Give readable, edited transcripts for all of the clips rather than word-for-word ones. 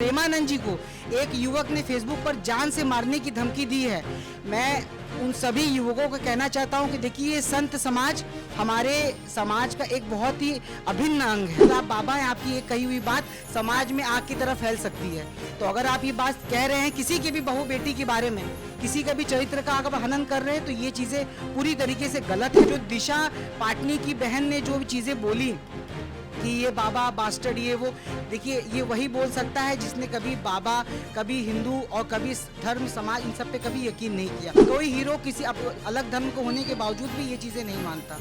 प्रेमानंद जी को एक युवक ने फेसबुक पर जान से मारने की धमकी दी है। मैं उन सभी युवकों को कहना चाहता हूं कि देखिए, ये संत समाज हमारे समाज का एक बहुत ही अभिन्न अंग है। तो आप बाबा हैं, आपकी एक कही हुई बात समाज में आग की तरह फैल सकती है। तो अगर आप ये बात कह रहे हैं किसी की भी बहू बेटी के बारे में, किसी का भी चरित्र का अगर हनन कर रहे हैं, तो ये चीजें पूरी तरीके से गलत है। जो दिशा पाटनी की बहन ने जो चीजें बोली कि ये बाबा बास्टर्ड, ये वो, देखिए ये वही बोल सकता है जिसने कभी बाबा, कभी हिंदू और कभी धर्म समाज, इन सब पे कभी यकीन नहीं किया। कोई हीरो किसी अलग धर्म को होने के बावजूद भी ये चीज़ें नहीं मानता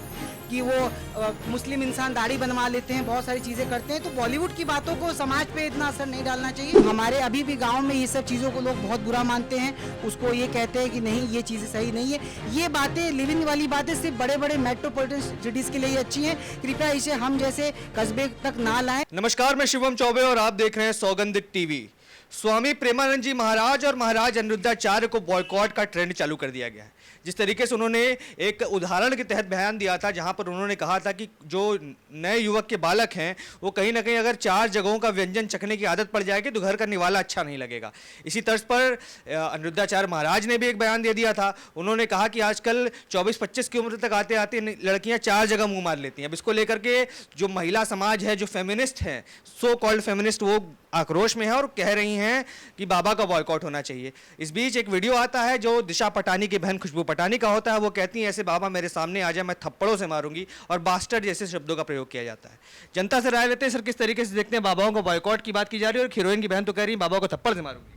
कि वो मुस्लिम इंसान दाढ़ी बनवा लेते हैं, बहुत सारी चीज़ें करते हैं। तो बॉलीवुड की बातों को समाज पे इतना असर नहीं डालना चाहिए। हमारे अभी भी गाँव में ये सब चीज़ों को लोग बहुत बुरा मानते हैं, उसको ये कहते हैं कि नहीं ये चीज़ें सही नहीं है। ये बातें, लिविंग वाली बातें सिर्फ बड़े बड़े मेट्रोपॉलिटन सिटीज़ के लिए अच्छी हैं। कृपया इसे हम जैसे कस्बे तक ना लाएं। नमस्कार, मैं शिवम चौबे और आप देख रहे हैं सौगंध टीवी। स्वामी प्रेमानंद जी महाराज और महाराज अनिरुद्धाचार्य को बॉयकॉट का ट्रेंड चालू कर दिया गया है। जिस तरीके से उन्होंने एक उदाहरण के तहत बयान दिया था, जहां पर उन्होंने कहा था कि जो नए युवक के बालक हैं वो कहीं ना कहीं अगर 4 जगहों का व्यंजन चखने की आदत पड़ जाएगी तो घर का निवाला अच्छा नहीं लगेगा। इसी तर्ज पर अनिरुद्धाचार्य महाराज ने भी एक बयान दे दिया था। उन्होंने कहा कि आजकल 24-25 की उम्र तक आते आते लड़कियां 4 जगह मुंह मार लेती हैं। अब इसको लेकर के जो महिला समाज है, जो फेमिनिस्ट हैं, सो कॉल्ड फेमिनिस्ट, वो आक्रोश में है और कह रही हैं कि बाबा का बॉयकॉट होना चाहिए। इस बीच एक वीडियो आता है जो दिशा पटानी की बहन खुशबू पटानी का होता है। वो कहती हैं, ऐसे बाबा मेरे सामने आ जाए मैं थप्पड़ों से मारूंगी, और बास्टर्ड जैसे शब्दों का प्रयोग किया जाता है। जनता से राय लेते हैं सर, किस तरीके से देखते हैं? बाबाओं को बॉयकॉट की बात की जा रही है और हीरोइन की बहन तो कह रही है बाबा को थप्पड़ से मारूंगी।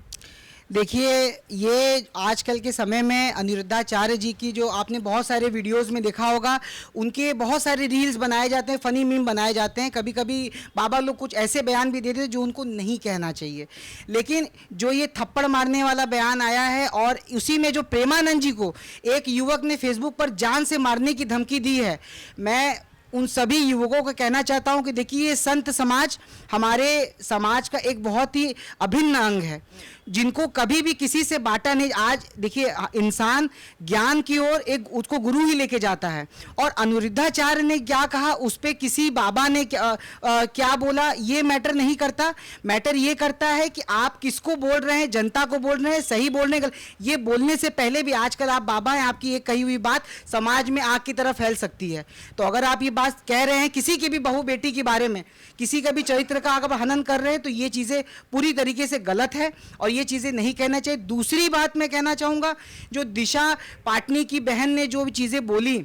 देखिए, ये आजकल के समय में अनिरुद्धाचार्य जी की जो आपने बहुत सारे वीडियोस में देखा होगा, उनके बहुत सारे रील्स बनाए जाते हैं, फ़नी मीम बनाए जाते हैं। कभी कभी बाबा लोग कुछ ऐसे बयान भी देते हैं जो उनको नहीं कहना चाहिए। लेकिन जो ये थप्पड़ मारने वाला बयान आया है, और उसी में जो प्रेमानंद जी को एक युवक ने फेसबुक पर जान से मारने की धमकी दी है, मैं उन सभी युवकों को कहना चाहता हूं कि देखिए, ये संत समाज हमारे समाज का एक बहुत ही अभिन्न अंग है, जिनको कभी भी किसी से बांटा नहीं। आज देखिए, इंसान ज्ञान की ओर एक उसको गुरु ही लेके जाता है, और अनिरुद्धाचार्य ने क्या कहा, उस पर किसी बाबा ने क्या बोला, ये मैटर नहीं करता। मैटर ये करता है कि आप किसको बोल रहे हैं, जनता को बोल रहे हैं, सही बोलने का। ये बोलने से पहले भी आजकल आप बाबा हैं, आपकी एक कही हुई बात समाज में आग की तरह फैल सकती है। तो अगर आप ये बात कह रहे हैं किसी की भी बहू बेटी के बारे में, किसी का भी चरित्र का अगर हनन कर रहे हैं, तो ये चीज़ें पूरी तरीके से गलत है और ये चीज़ें नहीं कहना चाहिए। दूसरी बात मैं कहना चाहूँगा, जो दिशा पाटनी की बहन ने जो चीज़ें बोली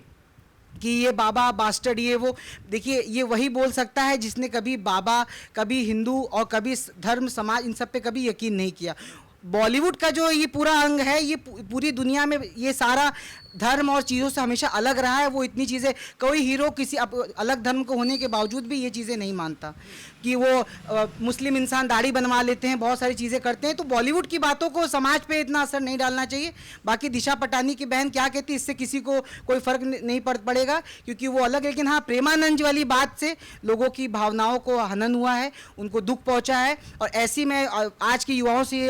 कि ये बाबा बास्टर्ड, ये वो, देखिए ये वही बोल सकता है जिसने कभी बाबा, कभी हिंदू और कभी धर्म समाज, इन सब पे कभी यकीन नहीं किया। बॉलीवुड का जो ये पूरा अंग है, ये पूरी दुनिया में ये सारा धर्म और चीज़ों से हमेशा अलग रहा है। वो इतनी चीज़ें, कोई हीरो किसी अलग धर्म को होने के बावजूद भी ये चीज़ें नहीं मानता कि वो मुस्लिम इंसान दाढ़ी बनवा लेते हैं, बहुत सारी चीज़ें करते हैं। तो बॉलीवुड की बातों को समाज पे इतना असर नहीं डालना चाहिए। बाकी दिशा पटानी की बहन क्या कहती है, इससे किसी को कोई फ़र्क नहीं पड़ेगा, क्योंकि वो अलग। लेकिन हाँ, प्रेमानंद वाली बात से लोगों की भावनाओं को हनन हुआ है, उनको दुख पहुँचा है। और ऐसी में आज के युवाओं से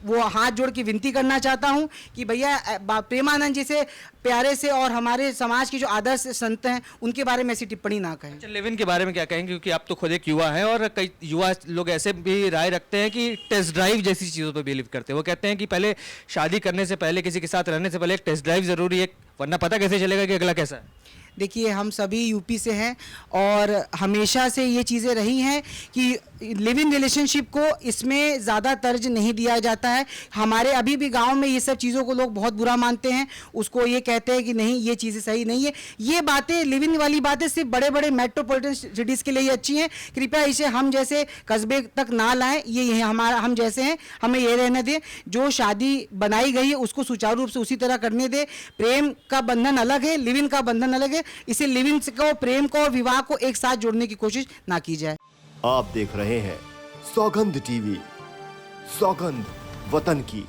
वो हाथ जोड़ के विनती करना चाहता हूं कि भैया, प्रेमानंद जी से प्यारे से और हमारे समाज के जो आदर्श संत हैं उनके बारे में ऐसी टिप्पणी ना कहें। अच्छा, लेविन के बारे में क्या कहेंगे? क्योंकि आप तो खुद एक युवा हैं और कई युवा लोग ऐसे भी राय रखते हैं कि टेस्ट ड्राइव जैसी चीज़ों पर बिलीव करते हैं। वो कहते हैं कि पहले शादी करने से पहले, किसी के साथ रहने से पहले एक टेस्ट ड्राइव ज़रूरी है, वरना पता कैसे चलेगा कि अगला कैसा है। देखिए, हम सभी यूपी से हैं और हमेशा से ये चीज़ें रही हैं कि लिव इन रिलेशनशिप को इसमें ज़्यादा तर्ज नहीं दिया जाता है। हमारे अभी भी गांव में ये सब चीज़ों को लोग बहुत बुरा मानते हैं, उसको ये कहते हैं कि नहीं ये चीज़ें सही नहीं है। ये बातें, लिव इन वाली बातें सिर्फ बड़े बड़े मेट्रोपॉलिटन सिटीज़ के लिए अच्छी हैं। कृपया इसे हम जैसे कस्बे तक ना लाएं। ये हमारा, हम जैसे हैं, हमें ये रहने दें। जो शादी बनाई गई है उसको सुचारू रूप से उसी तरह करने दें। प्रेम का बंधन अलग है, लिव इन का बंधन अलग है। इसे लिव इन को, प्रेम को और विवाह को एक साथ जोड़ने की कोशिश ना की जाए। आप देख रहे हैं सौगंध टीवी, सौगंध वतन की।